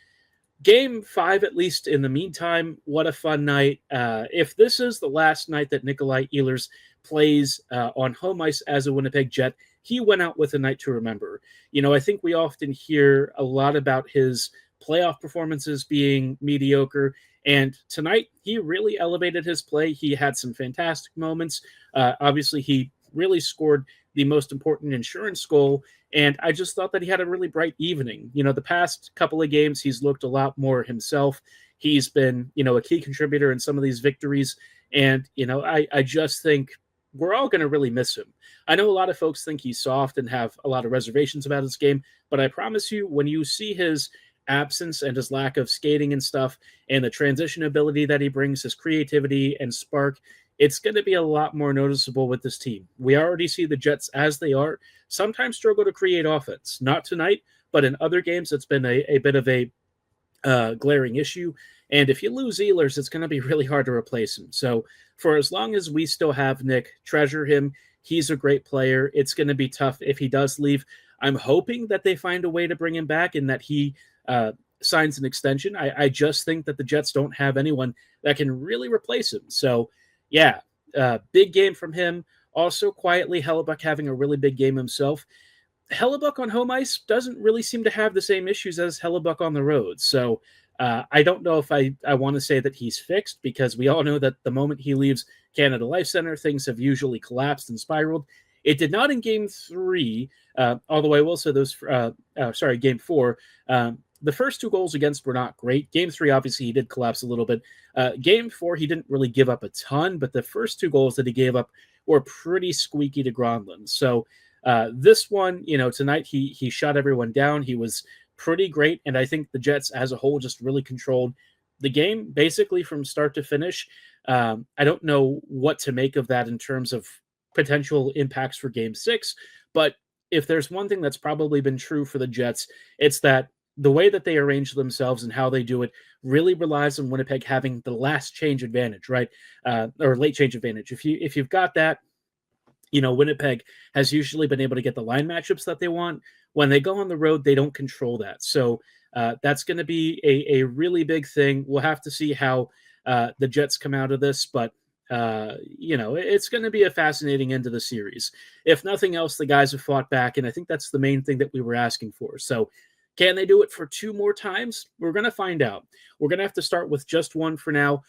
Game 5, at least in the meantime, what a fun night. If this is the last night that Nikolai Ehlers plays on home ice as a Winnipeg Jet, he went out with a night to remember. I think we often hear a lot about his playoff performances being mediocre, and tonight he really elevated his play. He had some fantastic moments. Obviously, he really scored the most important insurance goal, and I just thought that he had a really bright evening. The past couple of games, he's looked a lot more himself. He's been, a key contributor in some of these victories. And, I just think we're all going to really miss him. I know a lot of folks think he's soft and have a lot of reservations about his game, but I promise you, when you see his absence and his lack of skating and stuff, and the transition ability that he brings, his creativity and spark, it's going to be a lot more noticeable with this team. We already see the Jets, as they are, sometimes struggle to create offense. Not tonight, but in other games, it's been a bit of a glaring issue. And if you lose Ehlers, it's going to be really hard to replace him. So for as long as we still have Nick, treasure him. He's a great player. It's going to be tough if he does leave. I'm hoping that they find a way to bring him back and that he signs an extension. I just think that the Jets don't have anyone that can really replace him. So, yeah, big game from him. Also, quietly, Hellebuck having a really big game himself. Hellebuck on home ice doesn't really seem to have the same issues as Hellebuck on the road. So I don't know if I want to say that he's fixed, because we all know that the moment he leaves Canada Life Center, things have usually collapsed and spiraled. It did not in Game 3, although I will say Game 4. The first 2 goals against were not great. Game 3, obviously, he did collapse a little bit. Game 4, he didn't really give up a ton, but the first 2 goals that he gave up were pretty squeaky to Gronlund. So this one, tonight he shut everyone down. He was pretty great, and I think the Jets as a whole just really controlled the game basically from start to finish. I don't know what to make of that in terms of potential impacts for Game 6, but if there's one thing that's probably been true for the Jets, it's that the way that they arrange themselves and how they do it really relies on Winnipeg having the last change advantage, right? Or late change advantage. If you've got that, Winnipeg has usually been able to get the line matchups that they want. When they go on the road, they don't control that. So that's going to be a really big thing. We'll have to see how the Jets come out of this, but it's going to be a fascinating end to the series. If nothing else, the guys have fought back, and I think that's the main thing that we were asking for. So can they do it for 2 more times? We're going to find out. We're going to have to start with just one for now,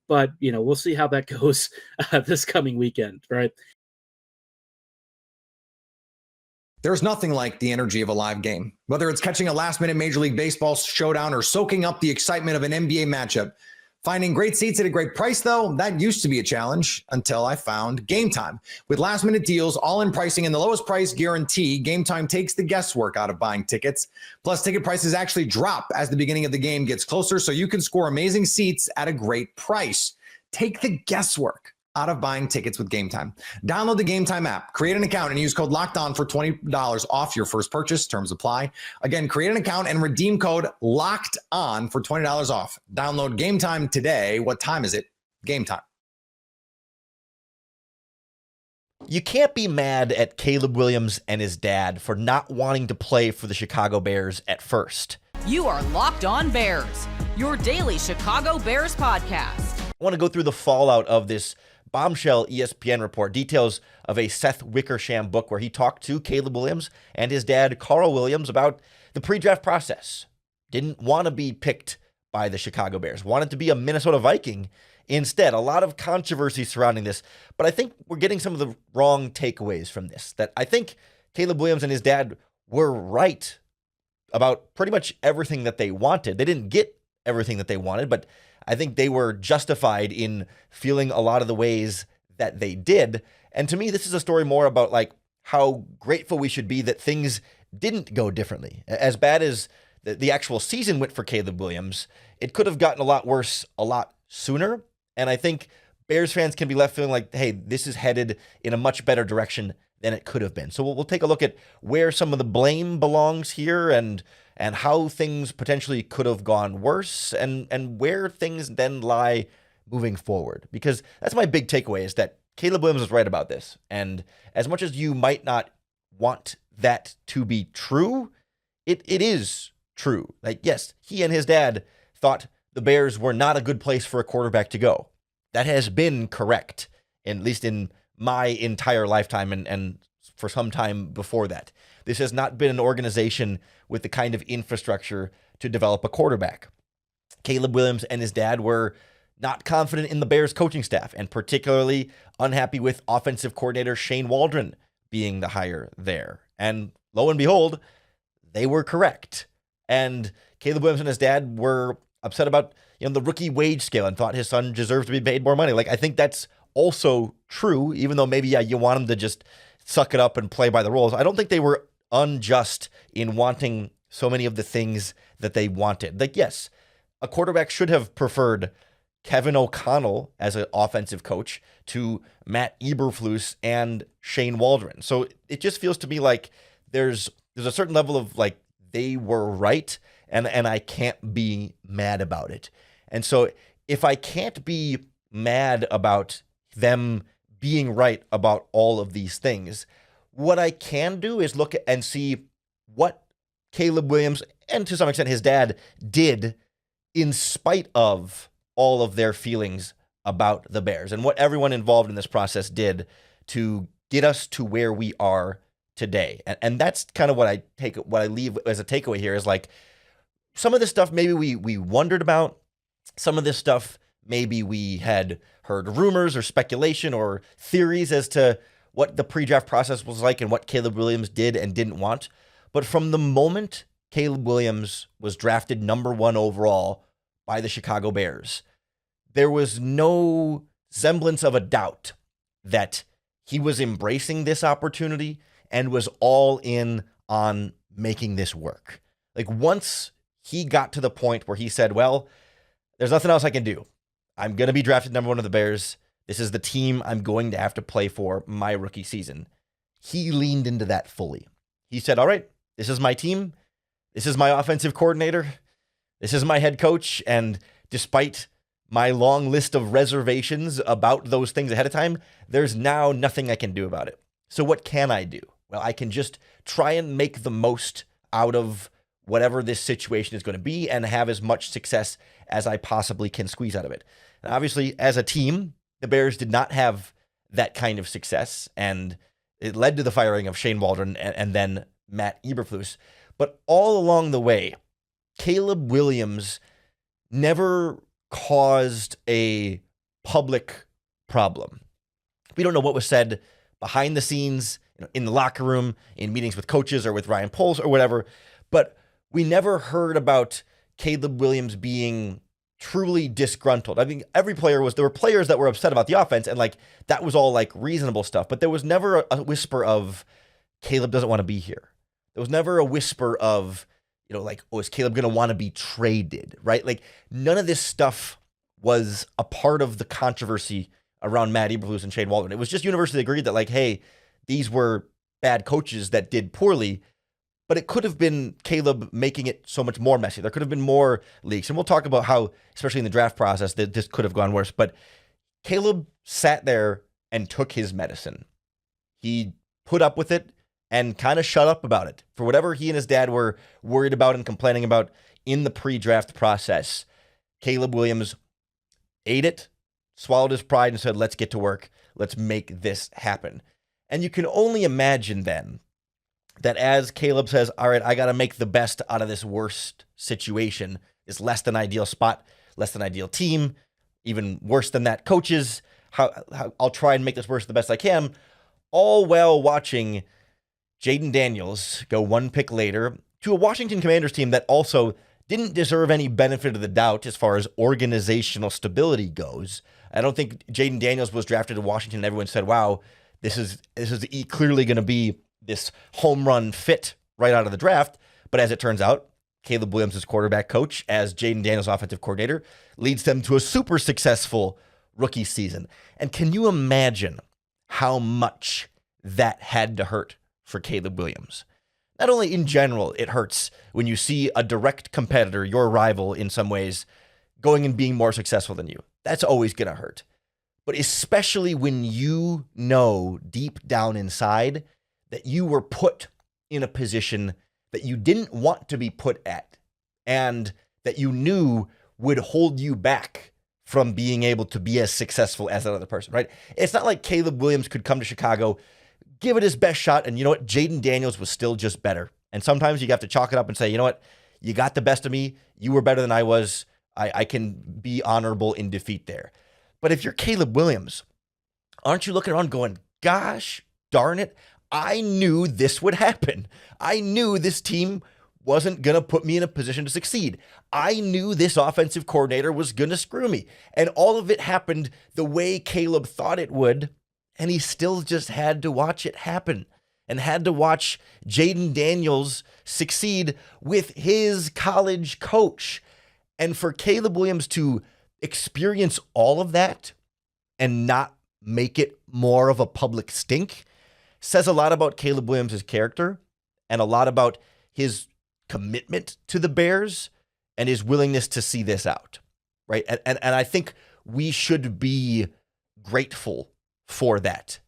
but we'll see how that goes this coming weekend, right? There's nothing like the energy of a live game. Whether it's catching a last-minute Major League Baseball showdown or soaking up the excitement of an NBA matchup, finding great seats at a great price, though, that used to be a challenge until I found Gametime. With last-minute deals, all-in pricing, and the lowest price guarantee, Gametime takes the guesswork out of buying tickets. Plus, ticket prices actually drop as the beginning of the game gets closer, so you can score amazing seats at a great price. Take the guesswork out of buying tickets with Gametime. Download the Gametime app, create an account, and use code LOCKEDON for $20 off your first purchase. Terms apply. Again, create an account and redeem code LOCKEDON for $20 off. Download Gametime today. What time is it? Gametime. You can't be mad at Caleb Williams and his dad for not wanting to play for the Chicago Bears at first. You are Locked On Bears, your daily Chicago Bears podcast. I want to go through the fallout of this bombshell ESPN report, details of a Seth Wickersham book where he talked to Caleb Williams and his dad, Carl Williams, about the pre-draft process. Didn't want to be picked by the Chicago Bears, wanted to be a Minnesota Viking instead. A lot of controversy surrounding this, but I think we're getting some of the wrong takeaways from this. That I think Caleb Williams and his dad were right about pretty much everything that they wanted. They didn't get everything that they wanted, but I think they were justified in feeling a lot of the ways that they did. And to me, this is a story more about like how grateful we should be that things didn't go differently. As bad as the actual season went for Caleb Williams, it could have gotten a lot worse a lot sooner. And I think Bears fans can be left feeling like, hey, this is headed in a much better direction than it could have been. So we'll take a look at where some of the blame belongs here and how things potentially could have gone worse and where things then lie moving forward. Because that's my big takeaway, is that Caleb Williams is right about this. And as much as you might not want that to be true, it is true. Like, yes, he and his dad thought the Bears were not a good place for a quarterback to go. That has been correct, at least in my entire lifetime and for some time before that. This has not been an organization with the kind of infrastructure to develop a quarterback. Caleb Williams and his dad were not confident in the Bears coaching staff, and particularly unhappy with offensive coordinator Shane Waldron being the hire there. And lo and behold, they were correct. And Caleb Williams and his dad were upset about the rookie wage scale and thought his son deserved to be paid more money. Like, I think that's also true, even though maybe you want him to just suck it up and play by the rules. I don't think they were unjust in wanting so many of the things that they wanted. Like, yes, a quarterback should have preferred Kevin O'Connell as an offensive coach to Matt Eberflus and Shane Waldron. So it just feels to me like there's a certain level of like they were right, and I can't be mad about it. And so if I can't be mad about them being right about all of these things, what I can do is look and see what Caleb Williams and to some extent his dad did in spite of all of their feelings about the Bears and what everyone involved in this process did to get us to where we are today. And that's kind of what I leave as a takeaway here is like some of this stuff maybe we wondered about. Some of this stuff maybe we had heard rumors or speculation or theories as to what the pre-draft process was like and what Caleb Williams did and didn't want. But from the moment Caleb Williams was drafted number 1 overall by the Chicago Bears, there was no semblance of a doubt that he was embracing this opportunity and was all in on making this work. Like, once he got to the point where he said, well, there's nothing else I can do. I'm going to be drafted number 1 of the Bears. This is the team I'm going to have to play for my rookie season. He leaned into that fully. He said, all right, this is my team. This is my offensive coordinator. This is my head coach. And despite my long list of reservations about those things ahead of time, there's now nothing I can do about it. So what can I do? Well, I can just try and make the most out of whatever this situation is going to be and have as much success as I possibly can squeeze out of it. And obviously, as a team, the Bears did not have that kind of success, and it led to the firing of Shane Waldron and then Matt Eberflus. But all along the way, Caleb Williams never caused a public problem. We don't know what was said behind the scenes, in the locker room, in meetings with coaches or with Ryan Poles or whatever, but we never heard about Caleb Williams being truly disgruntled. I mean, there were players that were upset about the offense, and like that was all like reasonable stuff, but there was never a whisper of Caleb doesn't want to be here. There was never a whisper of, like, oh, is Caleb going to want to be traded, right? Like, none of this stuff was a part of the controversy around Matt Eberflus and Shane Waldron. It was just universally agreed that, like, hey, these were bad coaches that did poorly, but it could have been Caleb making it so much more messy. There could have been more leaks. And we'll talk about how, especially in the draft process, that this could have gone worse. But Caleb sat there and took his medicine. He put up with it and kind of shut up about it. For whatever he and his dad were worried about and complaining about in the pre-draft process, Caleb Williams ate it, swallowed his pride, and said, let's get to work. Let's make this happen. And you can only imagine then that as Caleb says, all right, I got to make the best out of this worst situation this less than ideal spot, less than ideal team, even worse than that, coaches. How I'll try and make this worse the best I can, all while watching Jaden Daniels go one pick later to a Washington Commanders team that also didn't deserve any benefit of the doubt as far as organizational stability goes. I don't think Jaden Daniels was drafted to Washington and everyone said, wow, this is clearly going to be this home run fit right out of the draft. But as it turns out, Caleb Williams' quarterback coach as Jaden Daniels' offensive coordinator leads them to a super successful rookie season. And can you imagine how much that had to hurt for Caleb Williams? Not only in general, it hurts when you see a direct competitor, your rival in some ways, going and being more successful than you. That's always going to hurt. But especially when you know deep down inside that you were put in a position that you didn't want to be put at and that you knew would hold you back from being able to be as successful as that other person, right? It's not like Caleb Williams could come to Chicago, give it his best shot, and you know what? Jaden Daniels was still just better. And sometimes you have to chalk it up and say, you know what? You got the best of me. You were better than I was. I can be honorable in defeat there. But if you're Caleb Williams, aren't you looking around going, gosh darn it, I knew this would happen. I knew this team wasn't going to put me in a position to succeed. I knew this offensive coordinator was going to screw me. And all of it happened the way Caleb thought it would. And he still just had to watch it happen and had to watch Jaden Daniels succeed with his college coach. And for Caleb Williams to experience all of that and not make it more of a public stink says a lot about Caleb Williams' character and a lot about his commitment to the Bears and his willingness to see this out, right? And I think we should be grateful for that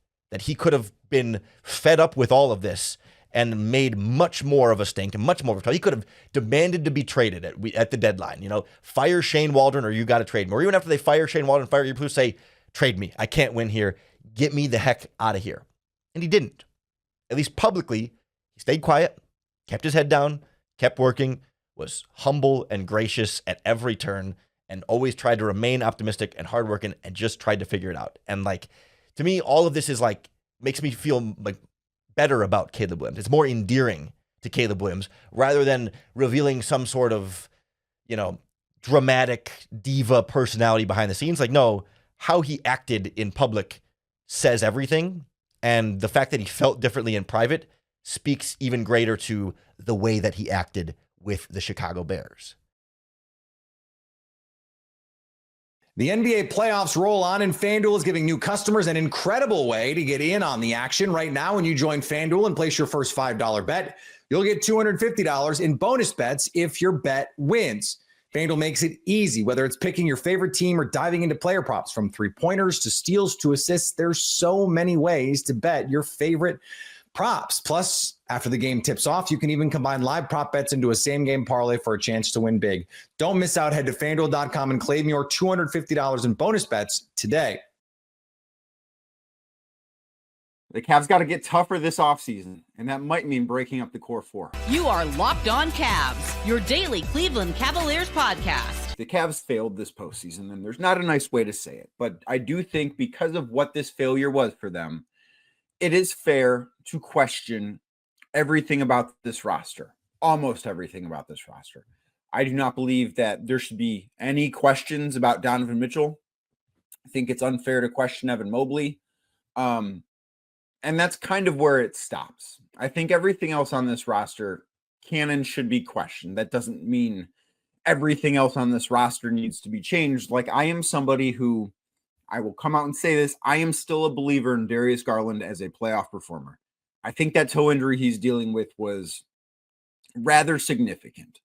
he could have been fed up with all of this and made much more of a stink and much more of a trouble. He could have demanded to be traded at the deadline. You know, fire Shane Waldron or you got to trade me. Or even after they fire Shane Waldron, fire you, say, trade me. I can't win here. Get me the heck out of here. And he didn't. At least publicly, he stayed quiet, kept his head down, kept working, was humble and gracious at every turn, and always tried to remain optimistic and hardworking and just tried to figure it out. And to me, all of this is makes me feel better about Caleb Williams. It's more endearing to Caleb Williams rather than revealing some sort of, dramatic diva personality behind the scenes. No, how he acted in public says everything. And the fact that he felt differently in private speaks even greater to the way that he acted with the Chicago Bears. The NBA playoffs roll on, and FanDuel is giving new customers an incredible way to get in on the action. Right now, when you join FanDuel and place your first $5 bet, you'll get $250 in bonus bets if your bet wins. FanDuel makes it easy, whether it's picking your favorite team or diving into player props, from three-pointers to steals to assists. There's so many ways to bet your favorite props. Plus, after the game tips off, you can even combine live prop bets into a same-game parlay for a chance to win big. Don't miss out. Head to FanDuel.com and claim your $250 in bonus bets today. The Cavs got to get tougher this offseason, and that might mean breaking up the core four. You are Locked On Cavs, your daily Cleveland Cavaliers podcast. The Cavs failed this postseason, and there's not a nice way to say it, but I do think because of what this failure was for them, it is fair to question everything about this roster, almost everything about this roster. I do not believe that there should be any questions about Donovan Mitchell. I think it's unfair to question Evan Mobley. And that's kind of where it stops. I think everything else on this roster can and should be questioned. That doesn't mean everything else on this roster needs to be changed. I am somebody who, I will come out and say this, I am still a believer in Darius Garland as a playoff performer. I think that toe injury he's dealing with was rather significant.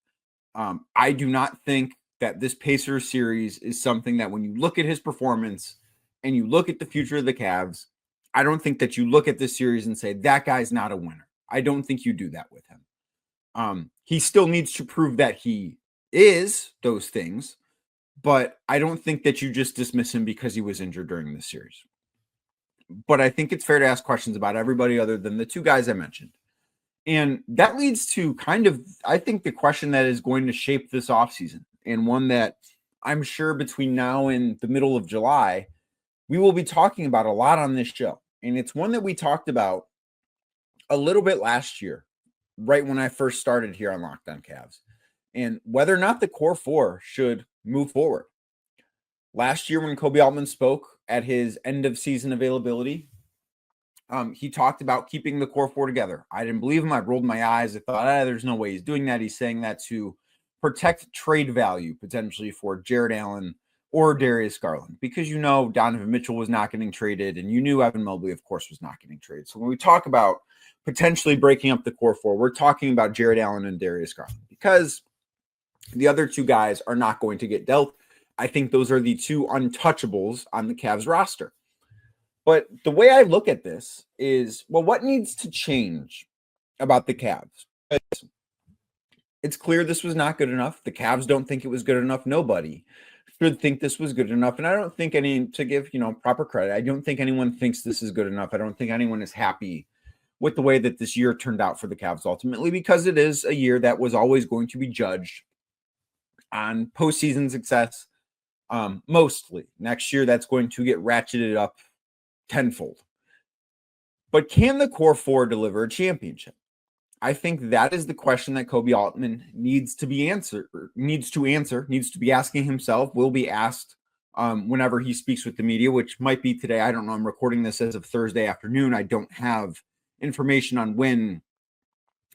I do not think that this Pacers series is something that when you look at his performance and you look at the future of the Cavs, I don't think that you look at this series and say, that guy's not a winner. I don't think you do that with him. He still needs to prove that he is those things, but I don't think that you just dismiss him because he was injured during this series. But I think it's fair to ask questions about everybody other than the two guys I mentioned. And that leads to kind of, I think, the question that is going to shape this offseason. and one that I'm sure between now and the middle of July, we will be talking about a lot on this show. And it's one that we talked about a little bit last year, right when I first started here on Locked On Cavs, and whether or not the core four should move forward. Last year when Kobe Altman spoke at his end of season availability, he talked about keeping the core four together. I didn't believe him. I rolled my eyes. I thought, there's no way he's doing that. He's saying that to protect trade value potentially for Jared Allen or Darius Garland, because Donovan Mitchell was not getting traded, and Evan Mobley, of course, was not getting traded. So when we talk about potentially breaking up the core four, we're talking about Jared Allen and Darius Garland, because the other two guys are not going to get dealt. I think those are the two untouchables on the Cavs roster. But the way I look at this is, well, what needs to change about the Cavs? It's clear this was not good enough. The Cavs don't think it was good enough. Nobody should think this was good enough. And I don't think to give, proper credit, I don't think anyone thinks this is good enough. I don't think anyone is happy with the way that this year turned out for the Cavs ultimately, because it is a year that was always going to be judged on postseason success. Mostly next year, that's going to get ratcheted up tenfold. But can the core four deliver a championship? I think that is the question that Kobe Altman needs to be asking himself, will be asked whenever he speaks with the media, which might be today. I don't know. I'm recording this as of Thursday afternoon. I don't have information on when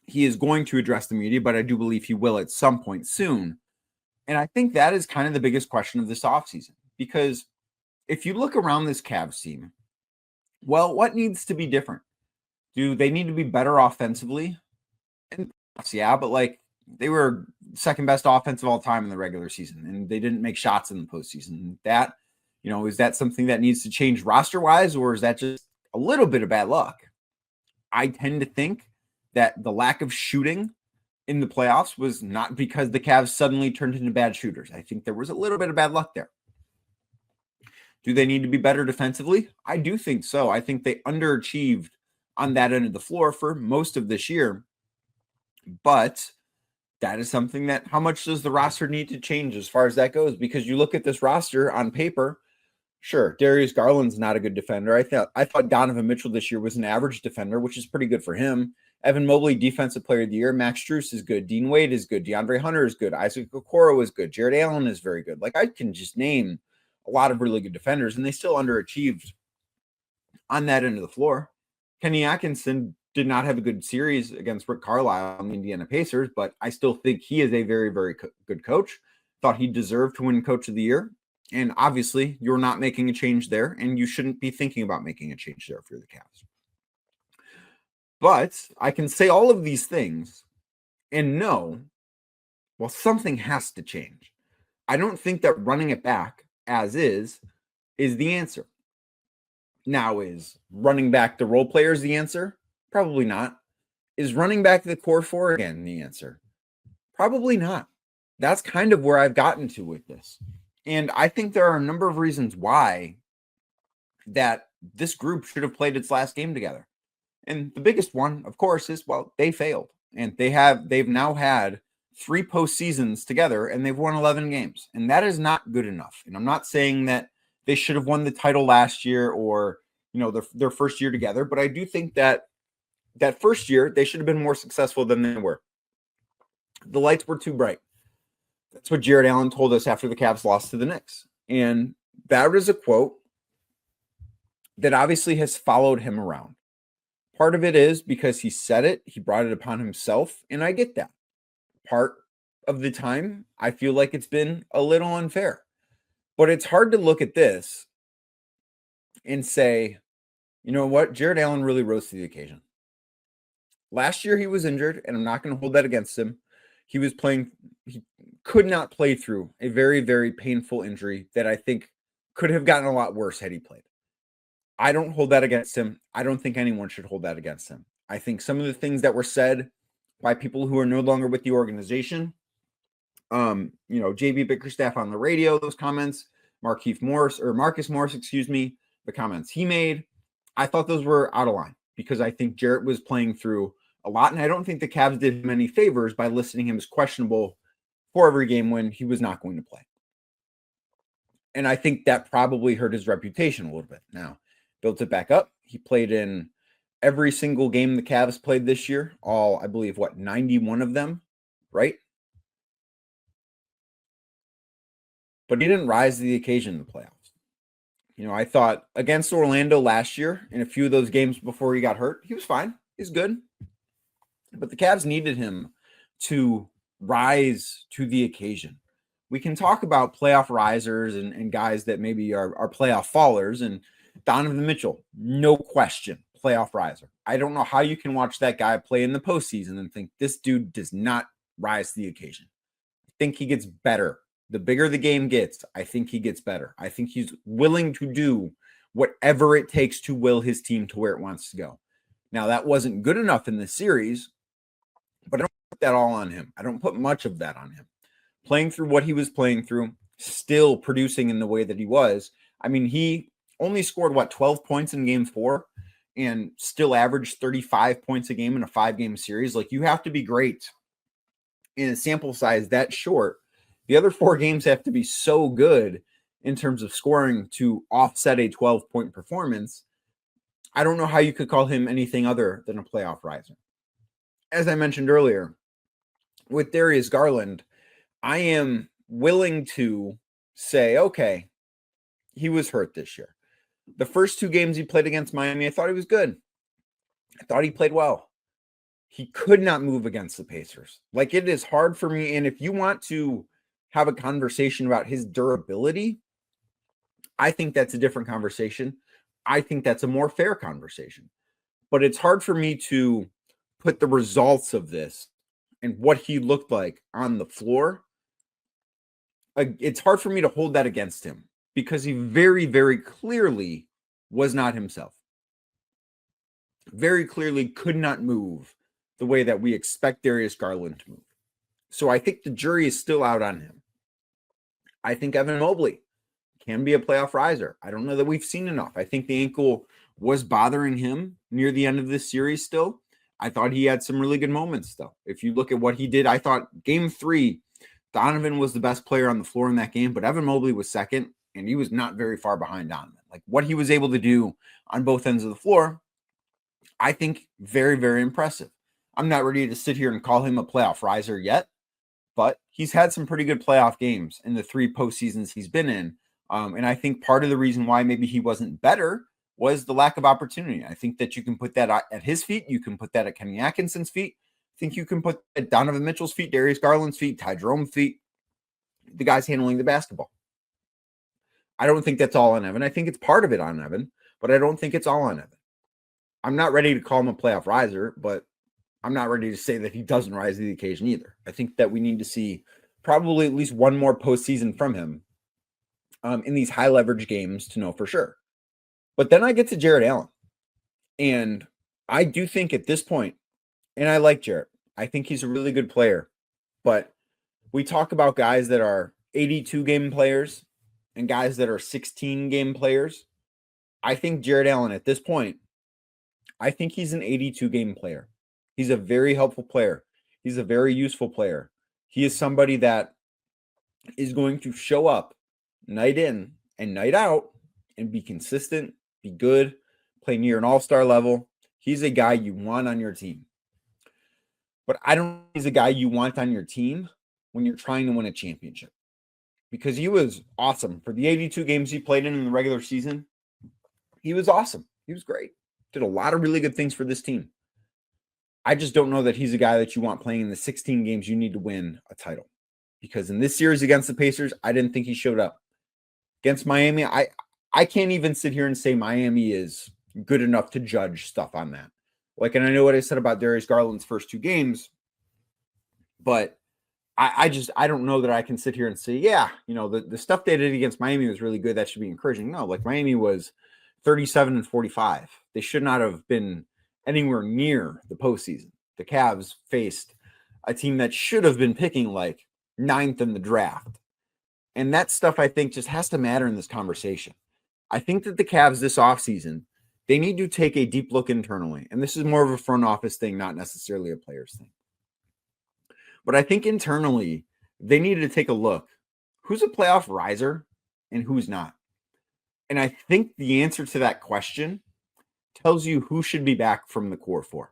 he is going to address the media, but I do believe he will at some point soon. And I think that is kind of the biggest question of this offseason, because if you look around this Cavs team, well, what needs to be different? Do they need to be better offensively? And yeah, but they were second best offense of all time in the regular season, and they didn't make shots in the postseason. That, is that something that needs to change roster wise, or is that just a little bit of bad luck? I tend to think that the lack of shooting in the playoffs was not because the Cavs suddenly turned into bad shooters. I think there was a little bit of bad luck there. Do they need to be better defensively? I do think so. I think they underachieved on that end of the floor for most of this year. But that is something that, how much does the roster need to change as far as that goes? Because you look at this roster on paper, sure, Darius Garland's not a good defender. I thought Donovan Mitchell this year was an average defender, which is pretty good for him. Evan Mobley, Defensive Player of the Year. Max Strus is good. Dean Wade is good. DeAndre Hunter is good. Isaac Okoro is good. Jared Allen is very good. I can just name a lot of really good defenders, and they still underachieved on that end of the floor. Kenny Atkinson did not have a good series against Rick Carlisle on the Indiana Pacers, but I still think he is a very, very good coach. Thought he deserved to win Coach of the Year. And obviously, you're not making a change there, and you shouldn't be thinking about making a change there if you're the Cavs. But I can say all of these things and know, well, something has to change. I don't think that running it back as is the answer. Now, is running back the role players the answer? Probably not. Is running back the core four again the answer? Probably not. That's kind of where I've gotten to with this. And I think there are a number of reasons why that this group should have played its last game together. And the biggest one, of course, is, well, they failed. And they've now had 3 postseasons together, and they've won 11 games. And that is not good enough. And I'm not saying that they should have won the title last year or, their first year together, but I do think that first year, they should have been more successful than they were. The lights were too bright. That's what Jared Allen told us after the Cavs lost to the Knicks. And that is a quote that obviously has followed him around. Part of it is because he said it, he brought it upon himself, and I get that. Part of the time, I feel like it's been a little unfair. But it's hard to look at this and say, you know what, Jared Allen really rose to the occasion. Last year he was injured, and I'm not going to hold that against him. He could not play through a very, very painful injury that I think could have gotten a lot worse had he played. I don't hold that against him. I don't think anyone should hold that against him. I think some of the things that were said by people who are no longer with the organization, JB Bickerstaff on the radio, those comments, Marcus Morris, the comments he made, I thought those were out of line because I think Jarrett was playing through a lot, and I don't think the Cavs did him any favors by listing him as questionable for every game when he was not going to play. And I think that probably hurt his reputation a little bit. Now, built it back up. He played in every single game the Cavs played this year. All, I believe, 91 of them, right? But he didn't rise to the occasion in the playoffs. I thought against Orlando last year, in a few of those games before he got hurt, he was fine. He's good. But the Cavs needed him to rise to the occasion. We can talk about playoff risers and guys that maybe are playoff fallers. And Donovan Mitchell, no question, playoff riser. I don't know how you can watch that guy play in the postseason and think this dude does not rise to the occasion. I think he gets better. The bigger the game gets, I think he gets better. I think he's willing to do whatever it takes to will his team to where it wants to go. Now, that wasn't good enough in this series, but I don't put that all on him. I don't put much of that on him. Playing through what he was playing through, still producing in the way that he was. I mean, he only scored, 12 points in game 4 and still averaged 35 points a game in a 5-game series. Like, you have to be great in a sample size that short. The other 4 games have to be so good in terms of scoring to offset a 12-point performance. I don't know how you could call him anything other than a playoff riser. As I mentioned earlier, with Darius Garland, I am willing to say, okay, he was hurt this year. The first 2 games he played against Miami, I thought he was good. I thought he played well. He could not move against the Pacers. Like, it is hard for me. And if you want to have a conversation about his durability, I think that's a different conversation. I think that's a more fair conversation. But it's hard for me to put the results of this and what he looked like on the floor. It's hard for me to hold that against him because he very, very clearly was not himself. Very clearly could not move the way that we expect Darius Garland to move. So I think the jury is still out on him. I think Evan Mobley can be a playoff riser. I don't know that we've seen enough. I think the ankle was bothering him near the end of this series still. I thought he had some really good moments, though. If you look at what he did, I thought game 3, Donovan was the best player on the floor in that game, but Evan Mobley was second, and he was not very far behind Donovan. Like, what he was able to do on both ends of the floor, I think very, very impressive. I'm not ready to sit here and call him a playoff riser yet, but he's had some pretty good playoff games in the 3 postseasons he's been in. And I think part of the reason why maybe he wasn't better was the lack of opportunity. I think that you can put that at his feet. You can put that at Kenny Atkinson's feet. I think you can put at Donovan Mitchell's feet, Darius Garland's feet, Ty Jerome's feet, the guys handling the basketball. I don't think that's all on Evan. I think it's part of it on Evan, but I don't think it's all on Evan. I'm not ready to call him a playoff riser, but I'm not ready to say that he doesn't rise to the occasion either. I think that we need to see probably at least one more postseason from him in these high leverage games to know for sure. But then I get to Jarrett Allen. And I do think at this point, and I like Jarrett, I think he's a really good player. But we talk about guys that are 82 game players and guys that are 16 game players. I think Jarrett Allen at this point, I think he's an 82 game player. He's a very helpful player. He's a very useful player. He is somebody that is going to show up night in and night out and be consistent, be good, play near an all-star level. He's a guy you want on your team. But I don't think he's a guy you want on your team when you're trying to win a championship. Because he was awesome. For the 82 games he played in the regular season, he was awesome. He was great. Did a lot of really good things for this team. I just don't know that he's a guy that you want playing in the 16 games you need to win a title. Because in this series against the Pacers, I didn't think he showed up. Against Miami, I can't even sit here and say Miami is good enough to judge stuff on that. Like, and I know what I said about Darius Garland's first 2 games, but I don't know that I can sit here and say, yeah, the stuff they did against Miami was really good. That should be encouraging. No, like Miami was 37-45. They should not have been anywhere near the postseason. The Cavs faced a team that should have been picking like 9th in the draft. And that stuff, I think, just has to matter in this conversation. I think that the Cavs this offseason, they need to take a deep look internally. And this is more of a front office thing, not necessarily a player's thing. But I think internally, they needed to take a look. Who's a playoff riser and who's not? And I think the answer to that question tells you who should be back from the core four.